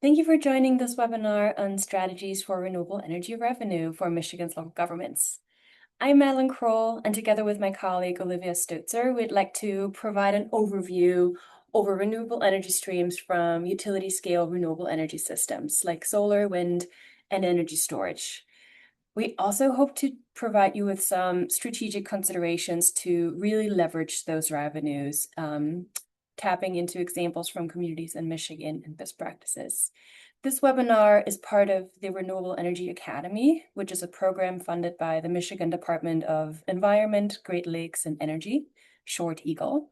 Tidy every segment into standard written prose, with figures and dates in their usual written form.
Thank you for joining this webinar on strategies for renewable energy revenue for Michigan's local governments. I'm Madeline Kroll, and together with my colleague Olivia Stutzer, we'd like to provide an overview over renewable energy streams from utility-scale renewable energy systems like solar, wind, and energy storage. We also hope to provide you with some strategic considerations to really leverage those revenues, tapping into examples from communities in Michigan and best practices. This webinar is part of the Renewable Energy Academy, which is a program funded by the Michigan Department of Environment, Great Lakes, and Energy, short EGLE,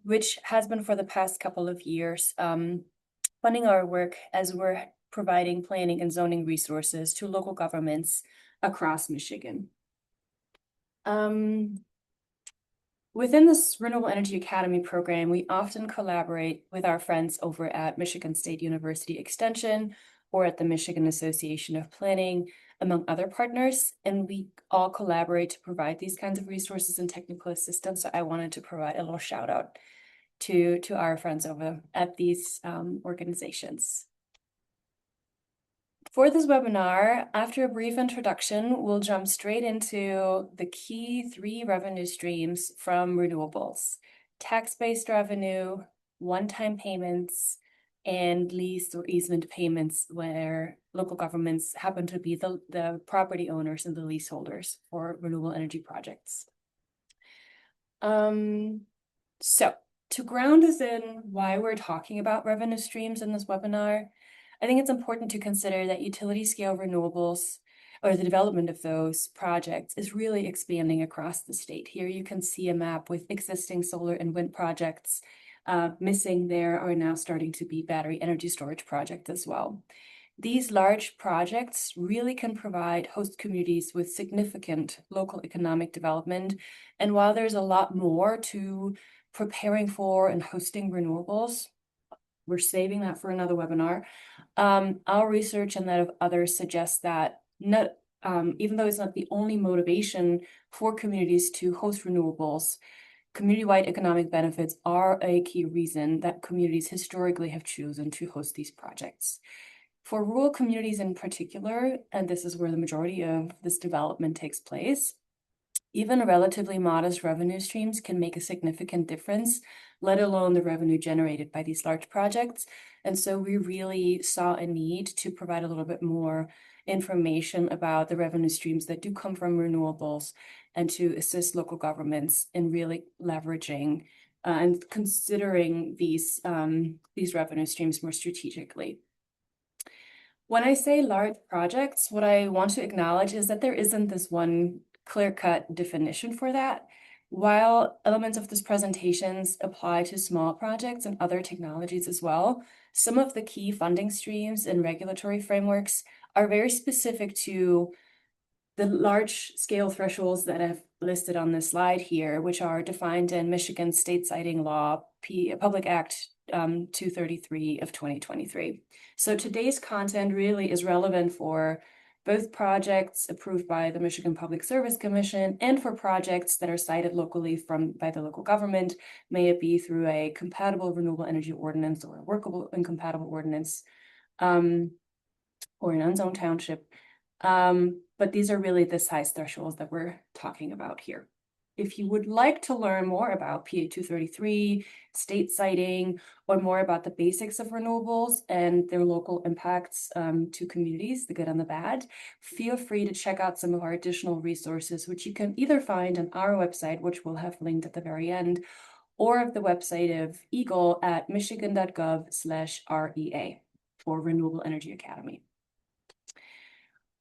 which has been for the past couple of years funding our work as we're providing planning and zoning resources to local governments across Michigan. Within this Renewable Energy Academy program, we often collaborate with our friends over at Michigan State University Extension or at the Michigan Association of Planning, among other partners, and we all collaborate to provide these kinds of resources and technical assistance. So I wanted to provide a little shout out to our friends over at these organizations. For this webinar, after a brief introduction, we'll jump straight into the key 3 revenue streams from renewables: tax-based revenue, one-time payments, and lease or easement payments where local governments happen to be the property owners and the leaseholders for renewable energy projects. So to ground us in why we're talking about revenue streams in this webinar, I think it's important to consider that utility scale renewables, or the development of those projects, is really expanding across the state. Here you can see a map with existing solar and wind projects. Missing there are now starting to be battery energy storage projects as well. These large projects really can provide host communities with significant local economic development. And while there's a lot more to preparing for and hosting renewables, we're saving that for another webinar. Our research and that of others suggests that even though it's not the only motivation for communities to host renewables, community-wide economic benefits are a key reason that communities historically have chosen to host these projects. For rural communities in particular, and this is where the majority of this development takes place, even relatively modest revenue streams can make a significant difference, let alone the revenue generated by these large projects. And so we really saw a need to provide a little bit more information about the revenue streams that do come from renewables and to assist local governments in really leveraging and considering these revenue streams more strategically. When I say large projects, what I want to acknowledge is that there isn't this one clear-cut definition for that. While elements of this presentations apply to small projects and other technologies as well, some of the key funding streams and regulatory frameworks are very specific to the large-scale thresholds that I've listed on this slide here, which are defined in Michigan State Siting Law, Public Act 233 of 2023. So today's content really is relevant for both projects approved by the Michigan Public Service Commission and for projects that are cited locally by the local government, may it be through a compatible renewable energy ordinance or a workable incompatible ordinance, or an unzoned township. But these are really the size thresholds that we're talking about here. If you would like to learn more about PA 233, state siting, or more about the basics of renewables and their local impacts to communities, the good and the bad, feel free to check out some of our additional resources, which you can either find on our website, which we'll have linked at the very end, or at the website of EGLE at michigan.gov/REA for Renewable Energy Academy.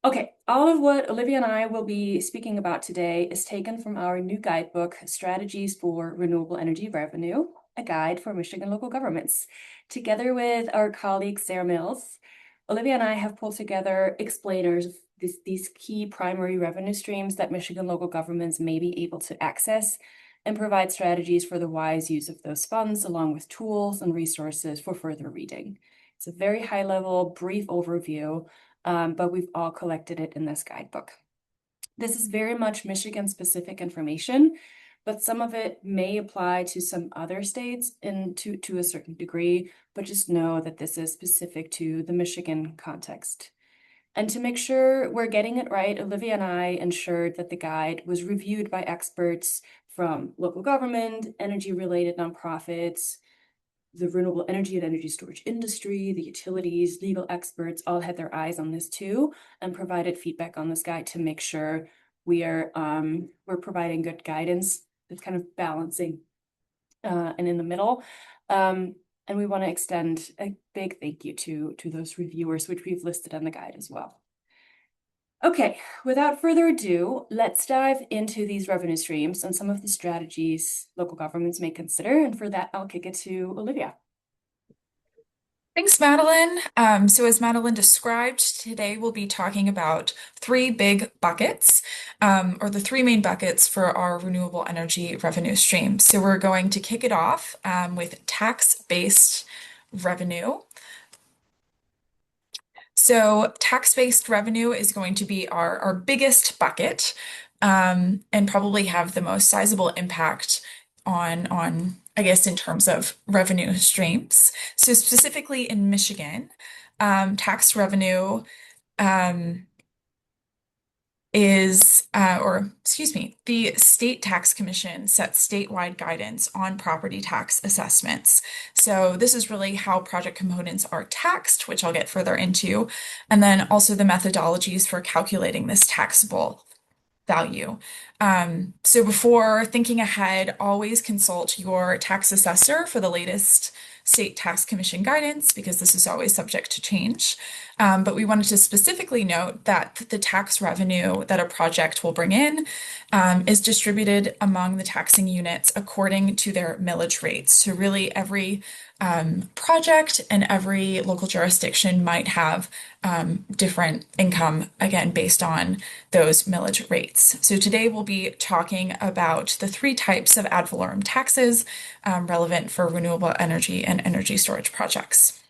Okay, all of what Olivia and I will be speaking about today is taken from our new guidebook, Strategies for Renewable Energy Revenue, a guide for Michigan local governments. Together with our colleague Sarah Mills, Olivia and I have pulled together explainers of these key primary revenue streams that Michigan local governments may be able to access and provide strategies for the wise use of those funds, along with tools and resources for further reading. It's a very high-level, brief overview, but we've all collected it in this guidebook. This is very much Michigan-specific information, but some of it may apply to some other states and to a certain degree, but just know that this is specific to the Michigan context. And to make sure we're getting it right, Olivia and I ensured that the guide was reviewed by experts from local government, energy-related nonprofits, the renewable energy and energy storage industry, the utilities, legal experts all had their eyes on this too, and provided feedback on this guide to make sure we're providing good guidance that's kind of balancing and in the middle. And we want to extend a big thank you to those reviewers, which we've listed on the guide as well. Okay, without further ado, let's dive into these revenue streams and some of the strategies local governments may consider. And for that, I'll kick it to Olivia. Thanks, Madeline. So as Madeline described, today we'll be talking about three big buckets, or the three main buckets for our renewable energy revenue stream. So we're going to kick it off with tax-based revenue. So tax-based revenue is going to be our biggest bucket, and probably have the most sizable impact on I guess in terms of revenue streams. So specifically in Michigan, tax revenue um, or excuse me, the State Tax Commission sets statewide guidance on property tax assessments. So this is really how project components are taxed, which I'll get further into, and then also the methodologies for calculating this taxable value. So before thinking ahead, always consult your tax assessor for the latest State Tax Commission guidance because this is always subject to change. But we wanted to specifically note that the tax revenue that a project will bring in is distributed among the taxing units according to their millage rates. So really every project and every local jurisdiction might have different income, again, based on those millage rates. So today we'll be talking about the three types of ad valorem taxes relevant for renewable energy and energy storage projects.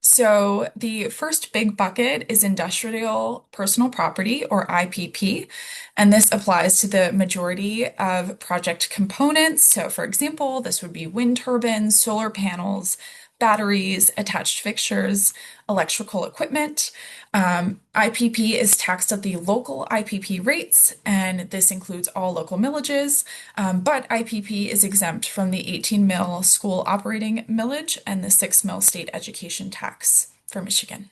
So the first big bucket is industrial personal property, or IPP, and this applies to the majority of project components. So for example, this would be wind turbines, solar panels, batteries, attached fixtures, electrical equipment. IPP is taxed at the local IPP rates, and this includes all local millages, but IPP is exempt from the 18 mil school operating millage and the 6 mil state education tax for Michigan.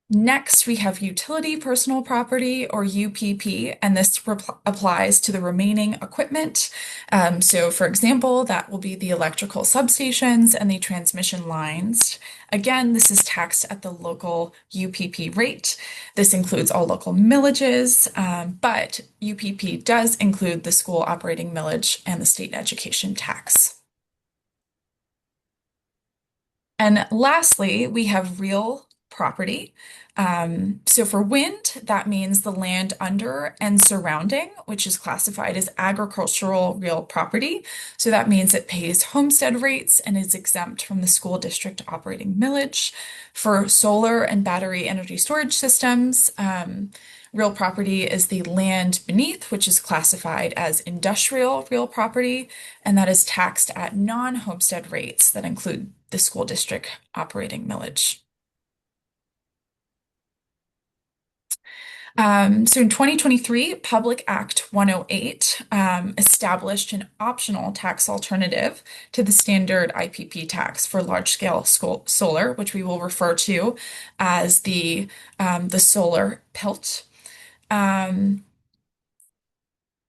Next, we have utility personal property, or UPP, and this applies to the remaining equipment. So for example, that will be the electrical substations and the transmission lines. Again, this is taxed at the local UPP rate. This includes all local millages, but UPP does include the school operating millage and the state education tax. And lastly, we have real property. So for wind, that means the land under and surrounding, which is classified as agricultural real property. So that means it pays homestead rates and is exempt from the school district operating millage. For solar and battery energy storage systems, real property is the land beneath, which is classified as industrial real property, and that is taxed at non-homestead rates that include the school district operating millage. So in 2023, Public Act 108 established an optional tax alternative to the standard IPP tax for large-scale solar, which we will refer to as the solar PILT.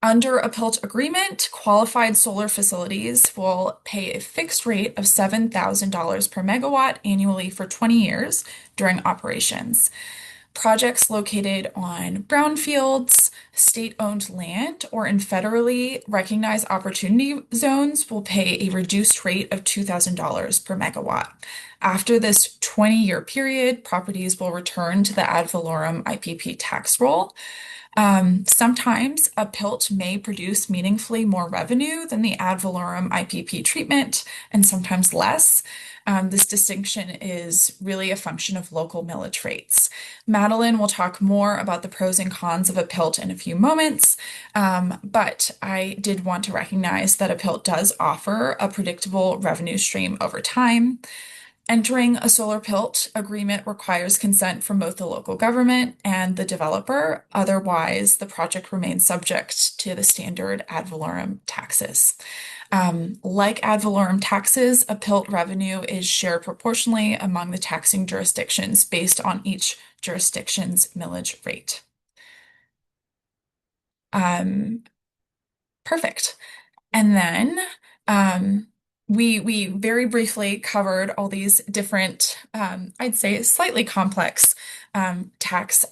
Under a PILT agreement, qualified solar facilities will pay a fixed rate of $7,000 per megawatt annually for 20 years during operations. Projects located on brownfields, state-owned land, or in federally recognized opportunity zones will pay a reduced rate of $2,000 per megawatt. After this 20-year period, properties will return to the ad valorem IPP tax roll. Sometimes a PILT may produce meaningfully more revenue than the ad valorem IPP treatment, and sometimes less. This distinction is really a function of local millage rates. Madeline will talk more about the pros and cons of a PILT in a few moments, but I did want to recognize that a PILT does offer a predictable revenue stream over time. Entering a solar PILT agreement requires consent from both the local government and the developer. Otherwise, the project remains subject to the standard ad valorem taxes. Like ad valorem taxes, a PILT revenue is shared proportionally among the taxing jurisdictions based on each jurisdiction's millage rate. Um, Perfect. And then we very briefly covered all these different, I'd say slightly complex tax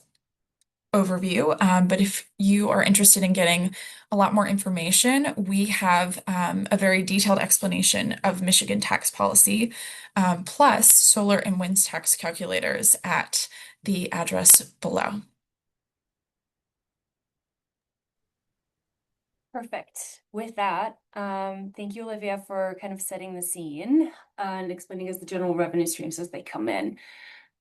overview. But if you are interested in getting a lot more information, we have a very detailed explanation of Michigan tax policy, plus solar and wind tax calculators at the address below. Perfect. With that, thank you, Olivia, for kind of setting the scene and explaining us the general revenue streams as they come in.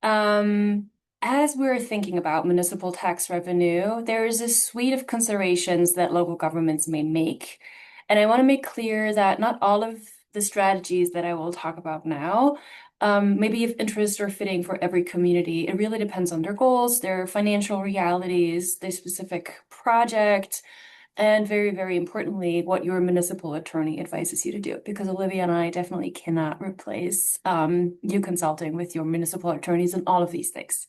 As we're thinking about municipal tax revenue, there is a suite of considerations that local governments may make. And I want to make clear that not all of the strategies that I will talk about now may be of interest or fitting for every community. It really depends on their goals, their financial realities, their specific project, and very, very importantly, what your municipal attorney advises you to do, because Olivia and I definitely cannot replace you consulting with your municipal attorneys and all of these things.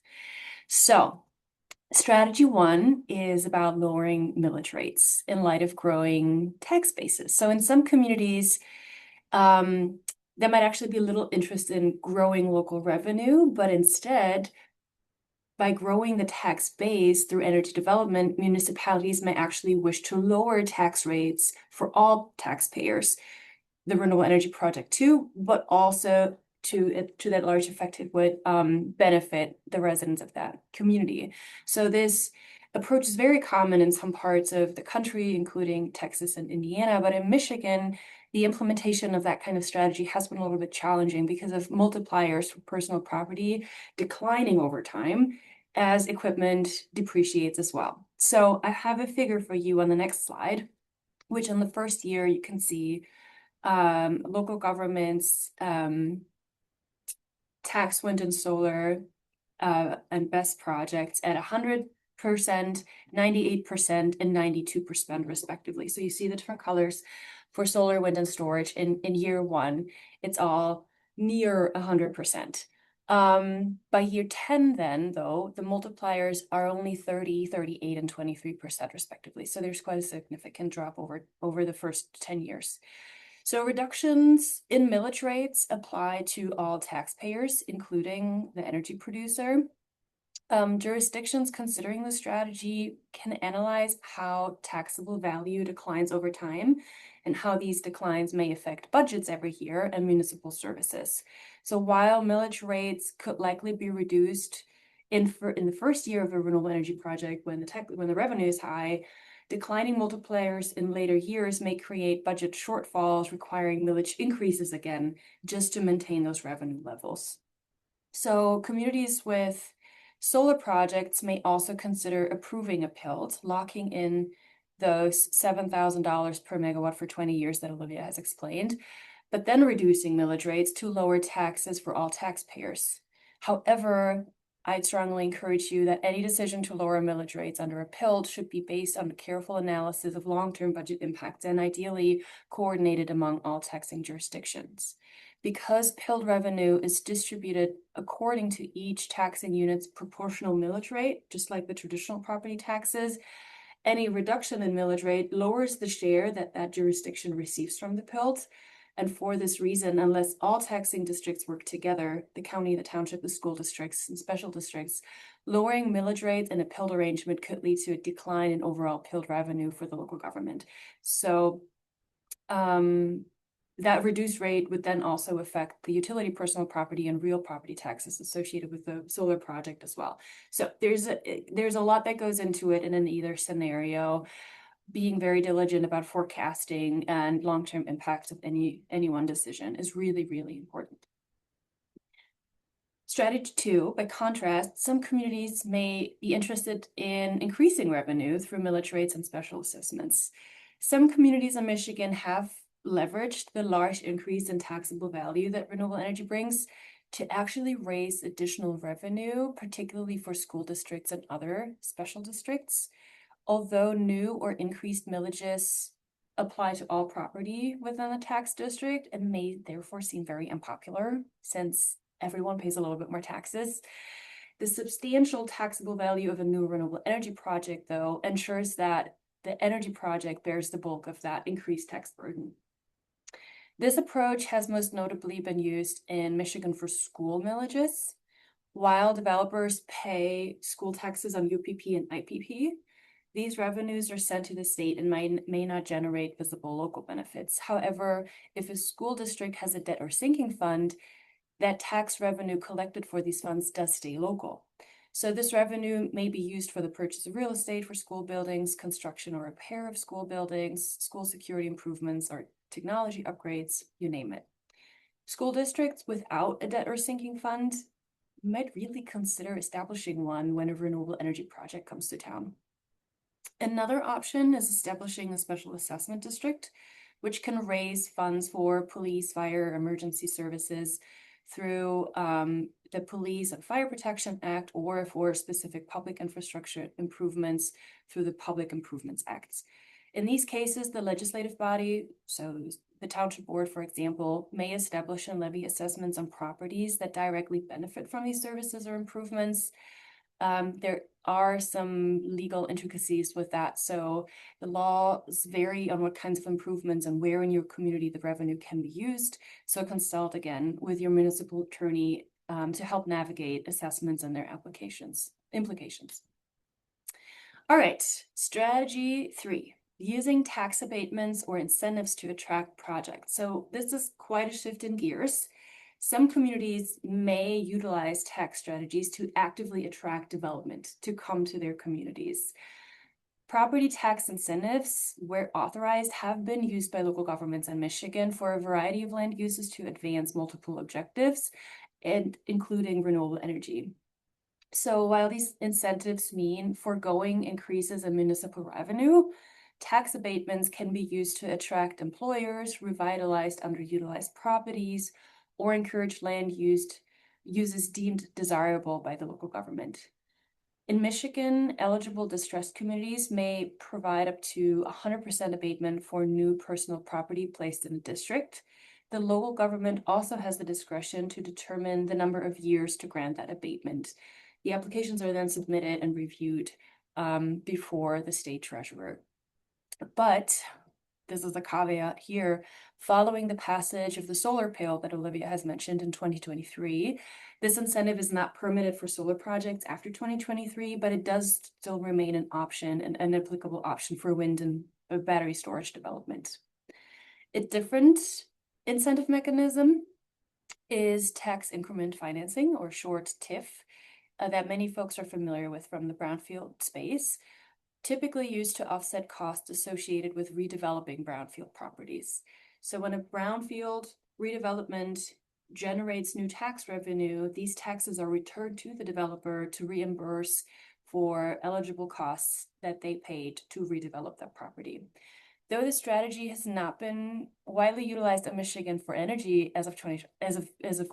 So, strategy one is about lowering millage rates in light of growing tax bases. So, in some communities, there might actually be a little interest in growing local revenue, but instead, by growing the tax base through energy development, municipalities may actually wish to lower tax rates for all taxpayers, the renewable energy project too, but also to that large effect it would benefit the residents of that community. So this approach is very common in some parts of the country, including Texas and Indiana, but in Michigan, the implementation of that kind of strategy has been a little bit challenging because of multipliers for personal property declining over time as equipment depreciates as well. So I have a figure for you on the next slide, which in the first year you can see local governments tax wind and solar and BESS projects at 100%, 98%, and 92% respectively. So you see the different colors for solar, wind, and storage in year one. It's all near 100%. By year 10 then, though, the multipliers are only 30, 38, and 23% respectively. So there's quite a significant drop over the first 10 years. So reductions in millage rates apply to all taxpayers, including the energy producer. Jurisdictions considering the strategy can analyze how taxable value declines over time and how these declines may affect budgets every year and municipal services. So while millage rates could likely be reduced in the first year of a renewable energy project when the revenue is high, declining multipliers in later years may create budget shortfalls requiring millage increases again just to maintain those revenue levels. So communities with solar projects may also consider approving a PILT, locking in those $7,000 per megawatt for 20 years that Olivia has explained, but then reducing millage rates to lower taxes for all taxpayers. However, I'd strongly encourage you that any decision to lower millage rates under a PILT should be based on a careful analysis of long-term budget impacts and ideally coordinated among all taxing jurisdictions. Because PILT revenue is distributed according to each taxing unit's proportional millage rate, just like the traditional property taxes, any reduction in millage rate lowers the share that that jurisdiction receives from the PILT. And for this reason, unless all taxing districts work together, the county, the township, the school districts, and special districts, lowering millage rates in a PILT arrangement could lead to a decline in overall PILT revenue for the local government. So That reduced rate would then also affect the utility personal property and real property taxes associated with the solar project as well. So there's a lot that goes into it, and in either scenario, being very diligent about forecasting and long-term impacts of any one decision is really, really important. Strategy 2, by contrast, some communities may be interested in increasing revenue through millage rates and special assessments. Some communities in Michigan have leveraged the large increase in taxable value that renewable energy brings to actually raise additional revenue, particularly for school districts and other special districts. Although new or increased millages apply to all property within a tax district, it may therefore seem very unpopular since everyone pays a little bit more taxes. The substantial taxable value of a new renewable energy project, though, ensures that the energy project bears the bulk of that increased tax burden. This approach has most notably been used in Michigan for school millages. While developers pay school taxes on UPP and IPP, these revenues are sent to the state and may not generate visible local benefits. However, if a school district has a debt or sinking fund, that tax revenue collected for these funds does stay local. So this revenue may be used for the purchase of real estate for school buildings, construction or repair of school buildings, school security improvements, or technology upgrades, you name it. School districts without a debt or sinking fund might really consider establishing one when a renewable energy project comes to town. Another option is establishing a special assessment district, which can raise funds for police, fire, emergency services through the Police and Fire Protection Act, or for specific public infrastructure improvements through the Public Improvements Acts. In these cases, the legislative body, so the township board, for example, may establish and levy assessments on properties that directly benefit from these services or improvements. There are some legal intricacies with that. So the laws vary on what kinds of improvements and where in your community the revenue can be used. So consult again with your municipal attorney to help navigate assessments and their implications. All right, strategy 3, using tax abatements or incentives to attract projects. So this is quite a shift in gears. Some communities may utilize tax strategies to actively attract development to come to their communities. Property tax incentives, where authorized, have been used by local governments in Michigan for a variety of land uses to advance multiple objectives, and including renewable energy. So while these incentives mean foregoing increases in municipal revenue, tax abatements can be used to attract employers, revitalize underutilized properties, or encourage land uses deemed desirable by the local government. In Michigan, eligible distressed communities may provide up to 100% abatement for new personal property placed in a district. The local government also has the discretion to determine the number of years to grant that abatement. The applications are then submitted and reviewed before the state treasurer. But this is a caveat here, following the passage of the solar bill that Olivia has mentioned in 2023, this incentive is not permitted for solar projects after 2023, but it does still remain an option, an applicable option for wind and battery storage development. A different incentive mechanism is tax increment financing, or short TIF, that many folks are familiar with from the brownfield space, typically used to offset costs associated with redeveloping brownfield properties. So when a brownfield redevelopment generates new tax revenue, these taxes are returned to the developer to reimburse for eligible costs that they paid to redevelop that property. Though this strategy has not been widely utilized in Michigan for energy as of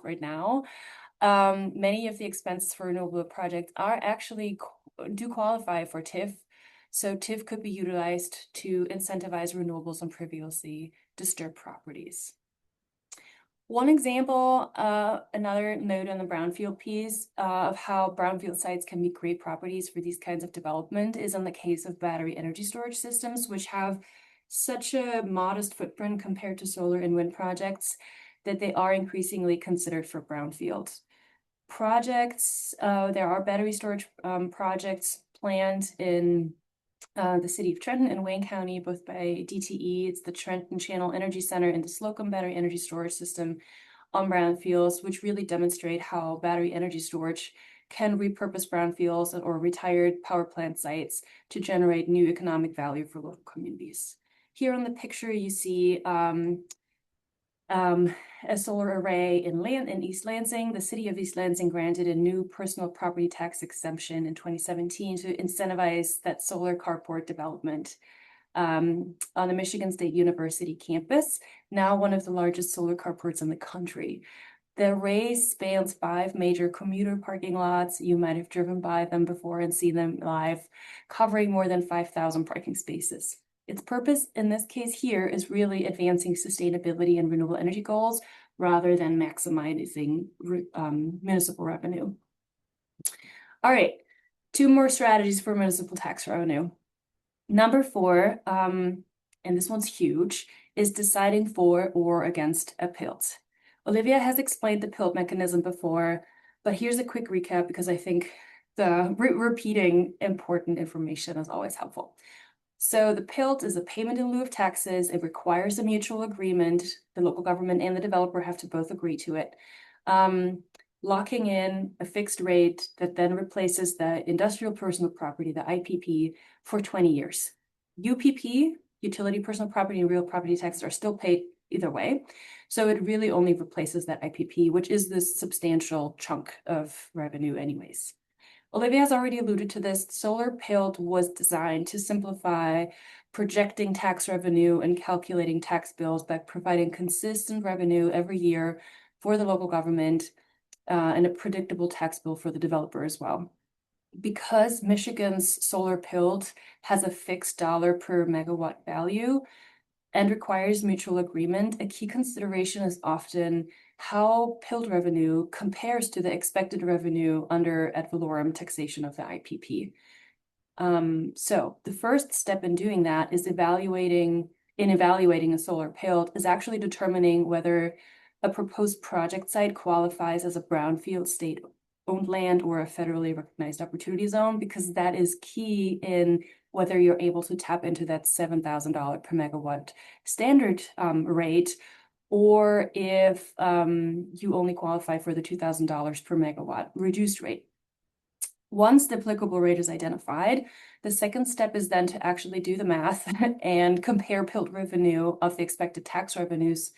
right now, many of the expenses for renewable projects are actually do qualify for TIF. So TIF could be utilized to incentivize renewables on previously disturbed properties. One example, another note on the brownfield piece of how brownfield sites can be great properties for these kinds of development is in the case of battery energy storage systems, which have such a modest footprint compared to solar and wind projects that they are increasingly considered for brownfield projects. There are battery storage projects planned in the city of Trenton and Wayne County, both by DTE. It's the Trenton Channel Energy Center and the Slocum Battery Energy Storage System on brownfields, which really demonstrate how battery energy storage can repurpose brownfields or retired power plant sites to generate new economic value for local communities. Here on the picture, you see a solar array in East Lansing. The city of East Lansing granted a new personal property tax exemption in 2017 to incentivize that solar carport development on the Michigan State University campus, now one of the largest solar carports in the country. The array spans 5 major commuter parking lots. You might have driven by them before and seen them live, covering more than 5,000 parking spaces. Its purpose in this case here is really advancing sustainability and renewable energy goals rather than maximizing municipal revenue. All right, 2 more strategies for municipal tax revenue. Number 4, and this one's huge, is deciding for or against a PILT. Olivia has explained the PILT mechanism before, but here's a quick recap because I think the repeating important information is always helpful. So the PILT is a payment in lieu of taxes. It requires a mutual agreement. The local government and the developer have to both agree to it. Locking in a fixed rate that then replaces the industrial personal property, the IPP, for 20 years. UPP, utility personal property and real property taxes, are still paid either way. So it really only replaces that IPP, which is this substantial chunk of revenue anyways. Olivia has already alluded to this. Solar PILT was designed to simplify projecting tax revenue and calculating tax bills by providing consistent revenue every year for the local government and a predictable tax bill for the developer as well. Because Michigan's solar PILT has a fixed dollar per megawatt value and requires mutual agreement, a key consideration is often how PILT revenue compares to the expected revenue under ad valorem taxation of the IPP. So the first step in doing that is evaluating a solar PILT is actually determining whether a proposed project site qualifies as a brownfield state-owned land or a federally recognized opportunity zone, because that is key in whether you're able to tap into that $7,000 per megawatt standard rate, or if you only qualify for the $2,000 per megawatt reduced rate. Once the applicable rate is identified, the second step is then to actually do the math and compare PILT revenue of the expected tax revenues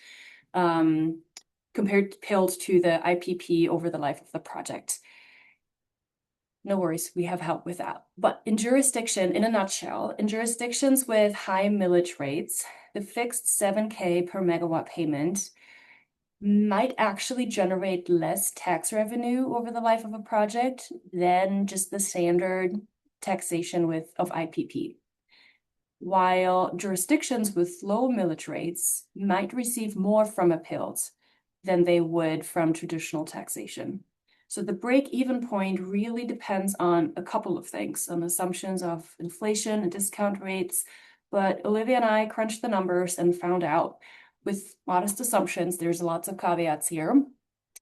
compared PILT to the IPP over the life of the project. No worries, we have help with that. But in a nutshell, in jurisdictions with high millage rates, the fixed 7K per megawatt payment might actually generate less tax revenue over the life of a project than just the standard taxation of IPP. While jurisdictions with low millage rates might receive more from a PILT than they would from traditional taxation. So the break-even point really depends on a couple of things, on assumptions of inflation and discount rates. But Olivia and I crunched the numbers and found out, with modest assumptions, there's lots of caveats here,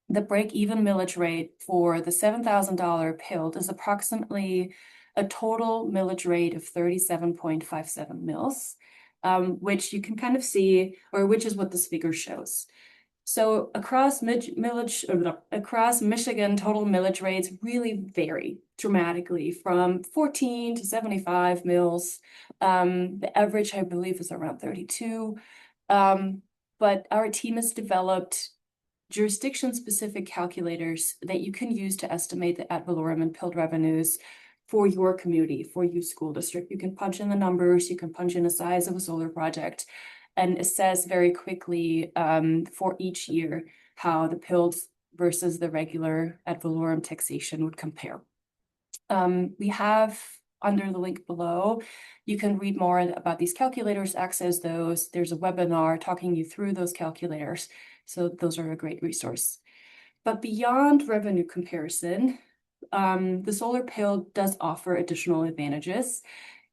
the break-even millage rate for the $7,000 PILT is approximately a total millage rate of 37.57 mils, which you can kind of see, or which is what this figure shows. So across Michigan, total millage rates really vary dramatically from 14 to 75 mils. The average, I believe, is around 32. But our team has developed jurisdiction-specific calculators that you can use to estimate the ad valorem and PILT revenues for your community, for your school district. You can punch in the numbers, you can punch in the size of a solar project, and assess very quickly for each year how the PILT versus the regular ad valorem taxation would compare. We have, under the link below, you can read more about these calculators, access those. There's a webinar talking you through those calculators. So those are a great resource. But beyond revenue comparison, the solar PILT does offer additional advantages.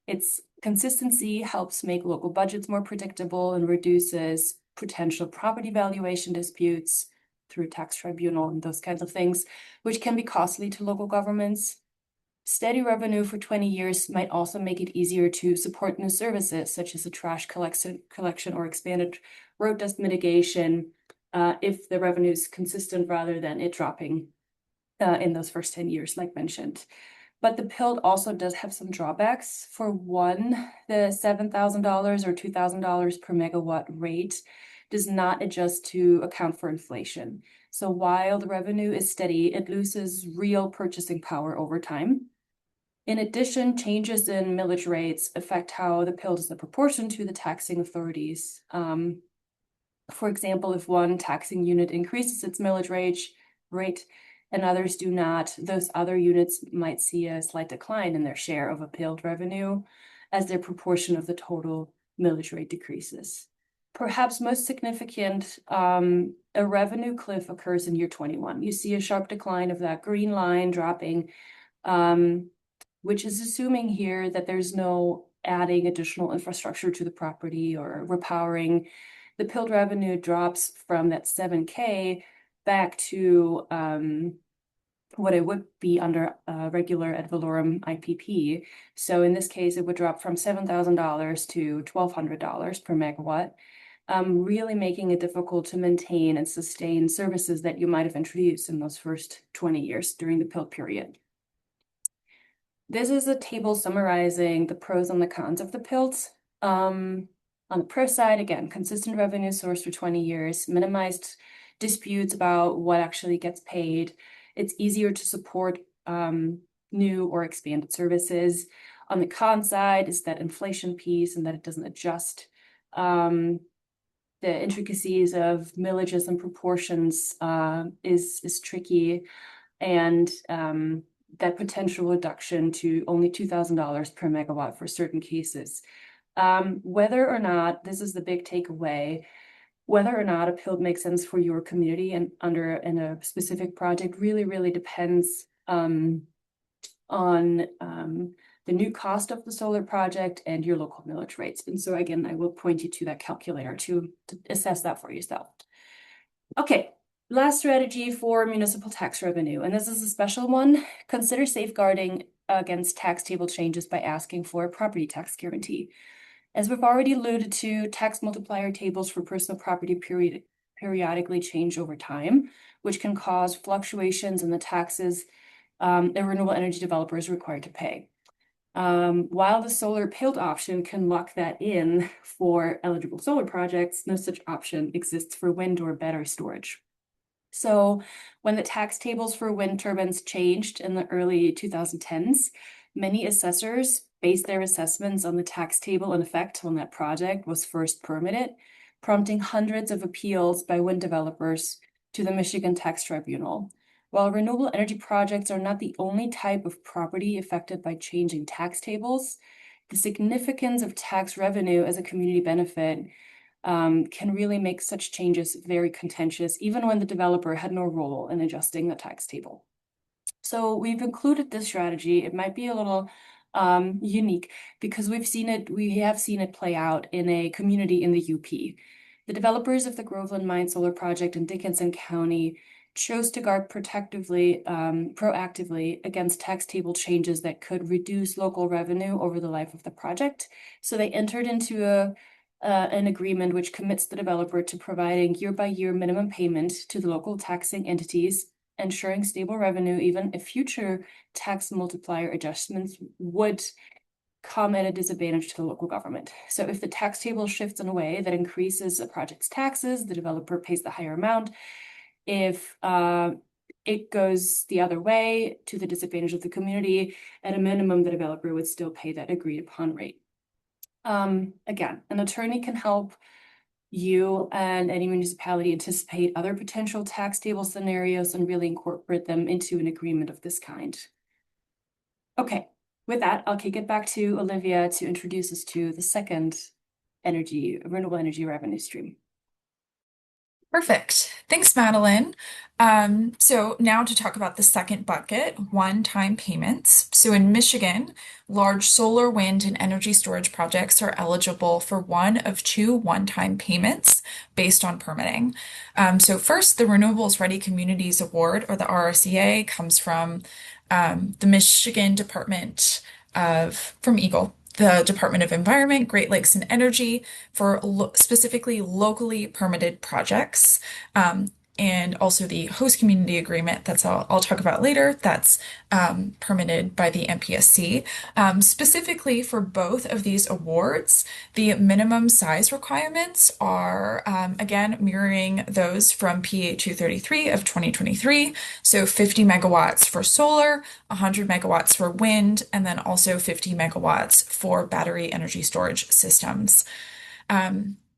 Its consistency helps make local budgets more predictable and reduces potential property valuation disputes through tax tribunal and those kinds of things, which can be costly to local governments. Steady revenue for 20 years might also make it easier to support new services such as a trash collection or expanded road dust mitigation if the revenue is consistent rather than it dropping in those first 10 years, like mentioned. But the PILT also does have some drawbacks. For one, the $7,000 or $2,000 per megawatt rate does not adjust to account for inflation. So while the revenue is steady, it loses real purchasing power over time. In addition, changes in millage rates affect how the PILT is in proportion to the taxing authorities. For example, if one taxing unit increases its millage rate and others do not, those other units might see a slight decline in their share of appealed revenue as their proportion of the total millage rate decreases. Perhaps most significant, a revenue cliff occurs in year 21. You see a sharp decline of that green line dropping, which is assuming here that there's no adding additional infrastructure to the property or repowering. The PILT revenue drops from that 7K back to what it would be under regular ad valorem IPP. So in this case, it would drop from $7,000 to $1,200 per megawatt, really making it difficult to maintain and sustain services that you might have introduced in those first 20 years during the PILT period. This is a table summarizing the pros and the cons of the PILT. On the pro side, again, consistent revenue source for 20 years, minimized disputes about what actually gets paid. It's easier to support new or expanded services. On the con side is that inflation piece and that it doesn't adjust. The intricacies of millages and proportions is tricky, and that potential reduction to only $2,000 per megawatt for certain cases. Whether or not, this is the big takeaway, whether or not a PILT makes sense for your community and in a specific project really depends on the new cost of the solar project and your local millage rates. And so again, I will point you to that calculator to assess that for yourself. Okay, last strategy for municipal tax revenue, and this is a special one. Consider safeguarding against tax table changes by asking for a property tax guarantee. As we've already alluded to, tax multiplier tables for personal property periodically change over time, which can cause fluctuations in the taxes a renewable energy developer is required to pay. While the solar PILT option can lock that in for eligible solar projects, no such option exists for wind or battery storage. So when the tax tables for wind turbines changed in the early 2010s, many assessors based their assessments on the tax table in effect when that project was first permitted, prompting hundreds of appeals by wind developers to the Michigan Tax Tribunal. While renewable energy projects are not the only type of property affected by changing tax tables, the significance of tax revenue as a community benefit can really make such changes very contentious, even when the developer had no role in adjusting the tax table. So we've included this strategy. It might be a little unique because we have seen it play out in a community in the UP. The developers of the Groveland Mine Solar Project in Dickinson County chose to guard proactively against tax table changes that could reduce local revenue over the life of the project. So they entered into an agreement which commits the developer to providing year-by-year minimum payment to the local taxing entities, ensuring stable revenue even if future tax multiplier adjustments would come at a disadvantage to the local government. So if the tax table shifts in a way that increases a project's taxes, the developer pays the higher amount. If it goes the other way to the disadvantage of the community, at a minimum, the developer would still pay that agreed upon rate. Again, an attorney can help you and any municipality anticipate other potential tax table scenarios and really incorporate them into an agreement of this kind. Okay, with that, I'll kick it back to Olivia to introduce us to the second renewable energy revenue stream. Perfect. Thanks, Madeline. So now to talk about the second bucket, one-time payments. So in Michigan, large solar, wind, and energy storage projects are eligible for one of two one-time payments based on permitting. So first, the Renewables Ready Communities Award, or the RRCA, comes from the Michigan Department from EGLE, the Department of Environment, Great Lakes and Energy for specifically locally permitted projects. And also the host community agreement that's I'll talk about later, that's permitted by the MPSC. Specifically for both of these awards, the minimum size requirements are, again, mirroring those from PA 233 of 2023. So 50 megawatts for solar, 100 megawatts for wind, and then also 50 megawatts for battery energy storage systems.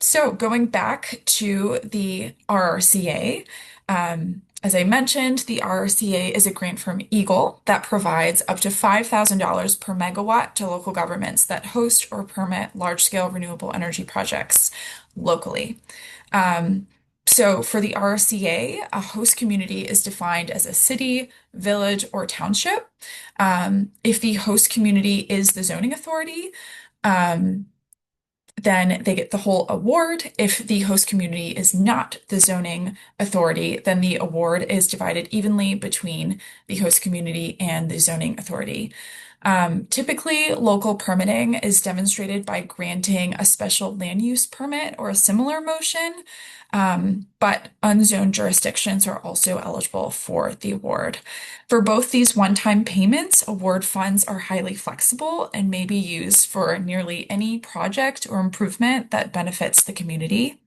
So going back to the RRCA, as I mentioned, the RRCA is a grant from EGLE that provides up to $5,000 per megawatt to local governments that host or permit large-scale renewable energy projects locally. So for the RRCA, a host community is defined as a city, village, or township. If the host community is the zoning authority, um, then they get the whole award. If the host community is not the zoning authority, then the award is divided evenly between the host community and the zoning authority. Typically, local permitting is demonstrated by granting a special land use permit or a similar motion, but unzoned jurisdictions are also eligible for the award. For both these one-time payments, award funds are highly flexible and may be used for nearly any project or improvement that benefits the community.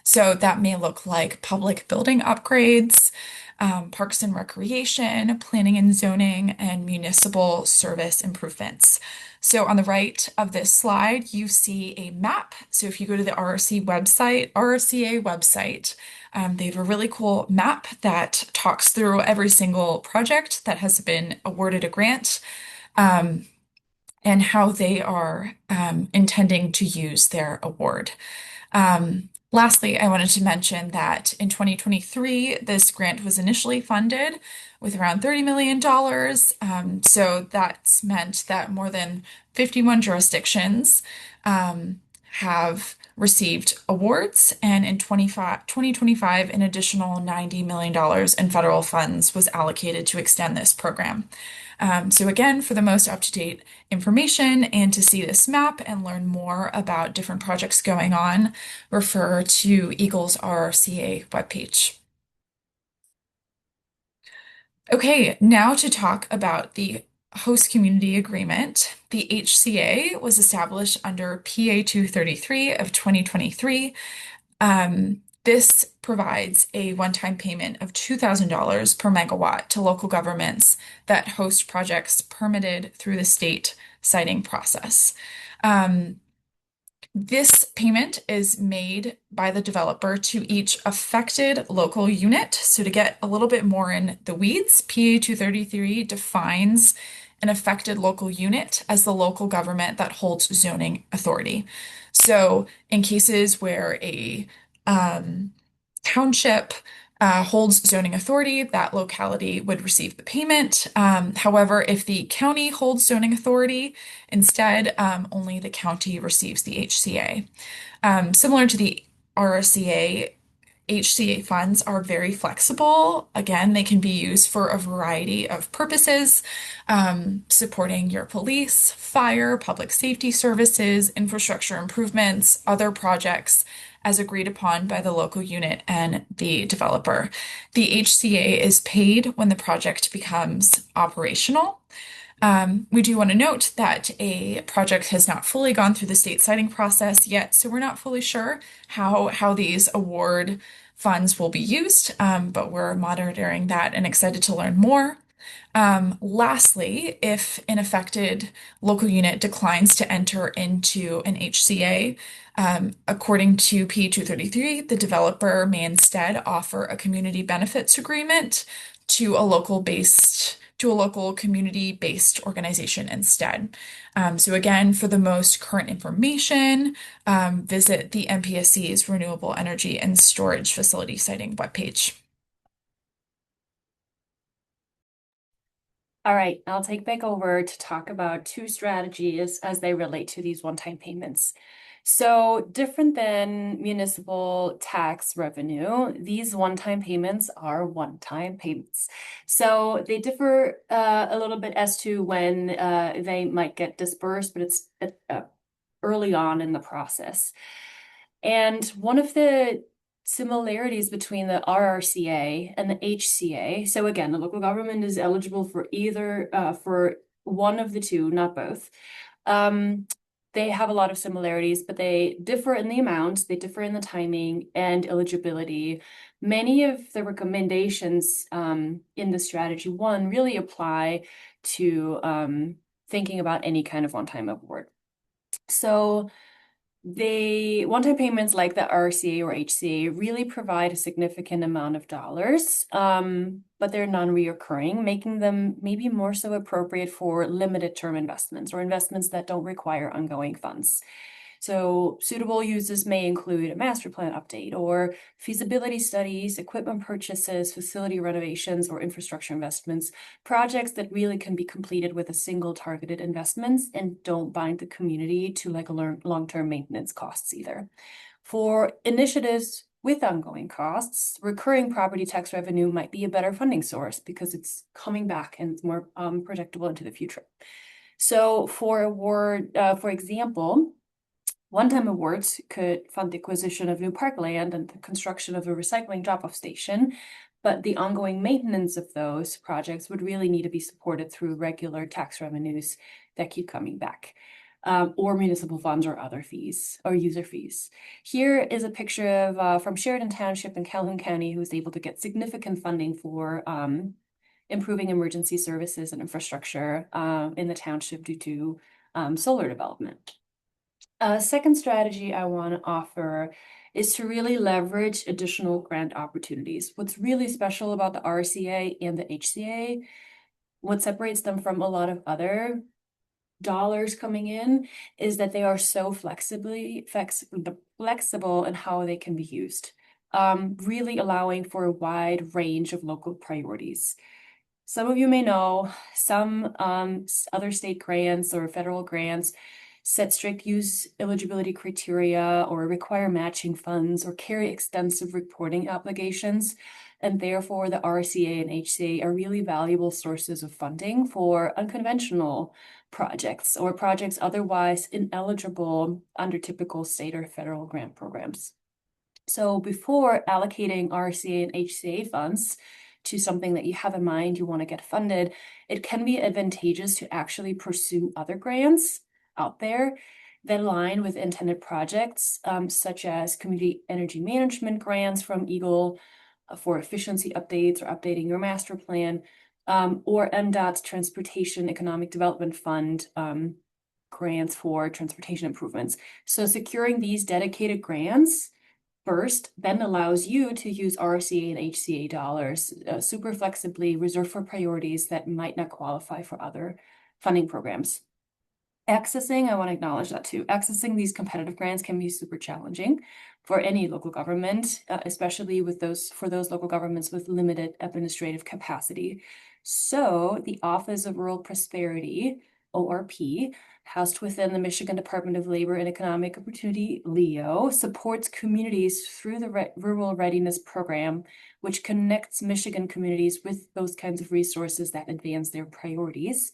So that may look like public building upgrades, parks and recreation, planning and zoning, and municipal service improvements. So on the right of this slide, you see a map. So if you go to the RRCA website, they have a really cool map that talks through every single project that has been awarded a grant, and how they are intending to use their award. Lastly, I wanted to mention that in 2023, this grant was initially funded with around $30 million. So that's meant that more than 51 jurisdictions have received awards, and in 2025, an additional $90 million in federal funds was allocated to extend this program. So again, for the most up-to-date information and to see this map and learn more about different projects going on, refer to EGLE's RRCA webpage. Okay, now to talk about the host community agreement. The HCA was established under PA 233 of 2023. This provides a one-time payment of $2,000 per megawatt to local governments that host projects permitted through the state siting process. This payment is made by the developer to each affected local unit. So to get a little bit more in the weeds, PA 233 defines an affected local unit as the local government that holds zoning authority. So in cases where a township holds zoning authority, that locality would receive the payment. However, if the county holds zoning authority, instead, only the county receives the HCA. Similar to the RRCA, HCA funds are very flexible. Again, they can be used for a variety of purposes, supporting your police, fire, public safety services, infrastructure improvements, other projects as agreed upon by the local unit and the developer. The HCA is paid when the project becomes operational. We do want to note that a project has not fully gone through the state siting process yet, so we're not fully sure how these award funds will be used, but we're monitoring that and excited to learn more. Lastly, if an affected local unit declines to enter into an HCA, according to P 233, the developer may instead offer a community benefits agreement to a local community-based organization instead. So again, for the most current information, visit the MPSC's Renewable Energy and Storage Facility Siting webpage. All right, I'll take back over to talk about two strategies as they relate to these one-time payments. So, different than municipal tax revenue, these one-time payments are one-time payments. So, they differ a little bit as to when they might get dispersed, but it's early on in the process. And one of the similarities between the RRCA and the HCA, so again, the local government is eligible for either for one of the two, not both. Um, they have a lot of similarities, but they differ in the amount, they differ in the timing and eligibility. Many of the recommendations in the strategy one really apply to thinking about any kind of one-time award. So they one-time payments like the RCA or HCA really provide a significant amount of dollars, but they're non-reoccurring, making them maybe more so appropriate for limited term investments or investments that don't require ongoing funds. So suitable uses may include a master plan update or feasibility studies, equipment purchases, facility renovations, or infrastructure investments, projects that really can be completed with a single targeted investments and don't bind the community to like long-term maintenance costs either. For initiatives with ongoing costs, recurring property tax revenue might be a better funding source because it's coming back and it's more projectable into the future. So for example, one-time awards could fund the acquisition of new parkland and the construction of a recycling drop-off station, but the ongoing maintenance of those projects would really need to be supported through regular tax revenues that keep coming back, or municipal funds or other fees or user fees. Here is a picture of from Sheridan Township in Calhoun County, who was able to get significant funding for improving emergency services and infrastructure in the township due to solar development. A second strategy I want to offer is to really leverage additional grant opportunities. What's really special about the RCA and the HCA, what separates them from a lot of other dollars coming in, is that they are so flexible in how they can be used, really allowing for a wide range of local priorities. Some of you may know some other state grants or federal grants set strict use eligibility criteria or require matching funds or carry extensive reporting obligations. And therefore, the RCA and HCA are really valuable sources of funding for unconventional projects or projects otherwise ineligible under typical state or federal grant programs. So before allocating RCA and HCA funds to something that you have in mind you want to get funded, it can be advantageous to actually pursue other grants out there that align with intended projects, such as community energy management grants from EGLE for efficiency updates or updating your master plan, or MDOT's Transportation Economic Development Fund grants for transportation improvements. So securing these dedicated grants first, then allows you to use RCA and HCA dollars super flexibly reserved for priorities that might not qualify for other funding programs. Accessing, I want to acknowledge that too. Accessing these competitive grants can be super challenging for any local government, especially with for those local governments with limited administrative capacity. So the Office of Rural Prosperity, ORP, housed within the Michigan Department of Labor and Economic Opportunity, LEO, supports communities through the Rural Readiness Program, which connects Michigan communities with those kinds of resources that advance their priorities,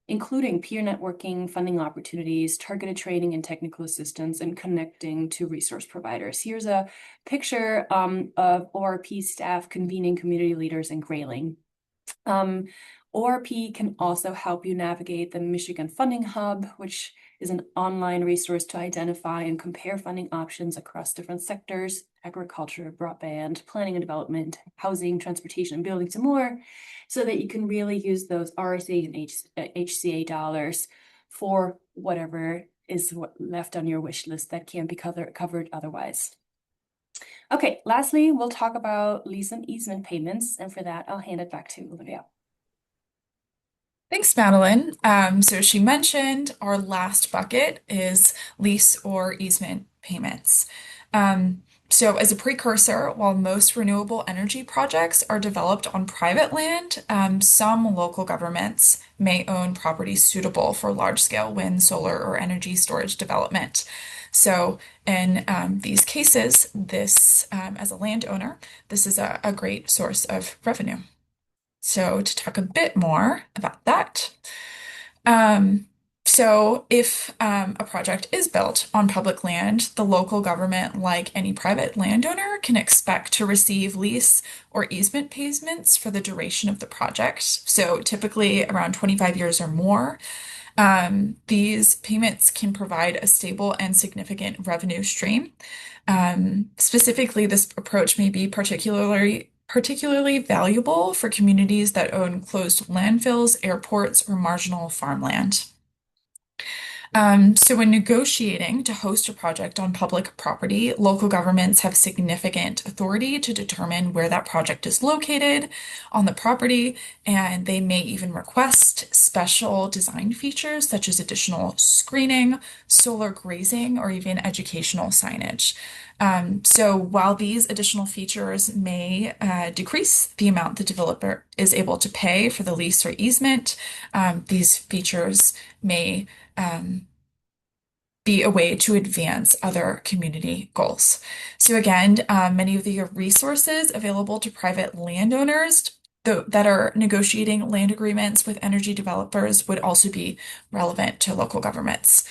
including peer networking, funding opportunities, targeted training and technical assistance, and connecting to resource providers. Here's a picture of ORP staff convening community leaders in Grayling. ORP can also help you navigate the Michigan Funding Hub, which is an online resource to identify and compare funding options across different sectors: agriculture, broadband, planning and development, housing, transportation, and buildings, and more, so that you can really use those RSA and HCA dollars for whatever is left on your wish list that can't be covered otherwise. Okay, lastly, we'll talk about lease and easement payments, and for that, I'll hand it back to Olivia. Thanks, Madeline. So she mentioned our last bucket is lease or easement payments. So, as a precursor, while most renewable energy projects are developed on private land, some local governments may own property suitable for large-scale wind, solar, or energy storage development. So, in these cases, as a landowner, this is a great source of revenue. So, to talk a bit more about that, um, so if a project is built on public land, the local government, like any private landowner, can expect to receive lease or easement payments for the duration of the project. So typically around 25 years or more. These payments can provide a stable and significant revenue stream. Specifically, this approach may be particularly valuable for communities that own closed landfills, airports, or marginal farmland. So when negotiating to host a project on public property, local governments have significant authority to determine where that project is located on the property, and they may even request special design features such as additional screening, solar grazing, or even educational signage. So while these additional features may decrease the amount the developer is able to pay for the lease or easement, these features may be a way to advance other community goals. So again, many of the resources available to private landowners that are negotiating land agreements with energy developers would also be relevant to local governments.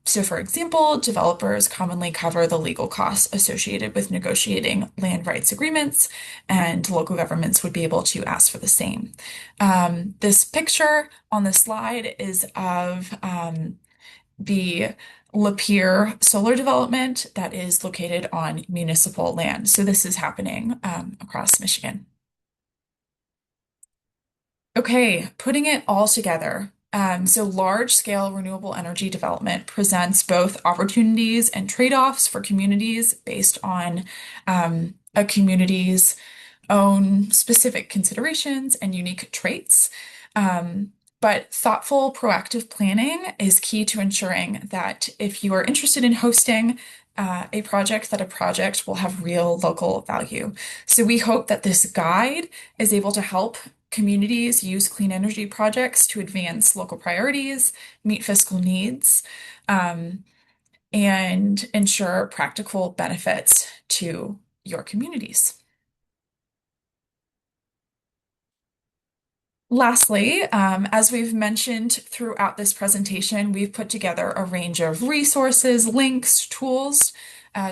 So for example, developers commonly cover the legal costs associated with negotiating land rights agreements, and local governments would be able to ask for the same. This picture on the slide is of the Lapeer solar development that is located on municipal land. So this is happening across Michigan. Okay, putting it all together. So large-scale renewable energy development presents both opportunities and trade-offs for communities based on a community's own specific considerations and unique traits. But thoughtful, proactive planning is key to ensuring that if you are interested in hosting a project, that a project will have real local value. So we hope that this guide is able to help communities use clean energy projects to advance local priorities, meet fiscal needs, and ensure practical benefits to your communities. Lastly, as we've mentioned throughout this presentation, we've put together a range of resources, links, tools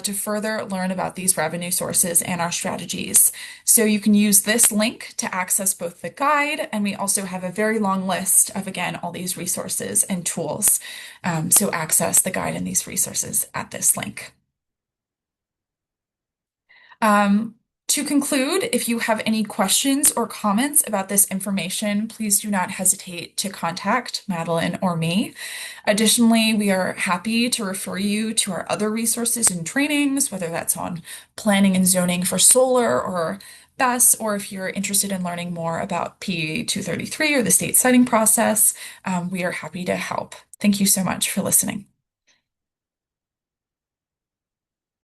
to further learn about these revenue sources and our strategies. So you can use this link to access both the guide, and we also have a very long list of, again, all these resources and tools. So access the guide and these resources at this link. To conclude, if you have any questions or comments about this information, please do not hesitate to contact Madeline or me. Additionally, we are happy to refer you to our other resources and trainings, whether that's on planning and zoning for solar or BESS, or if you're interested in learning more about PA 233 or the state siting process, we are happy to help. Thank you so much for listening.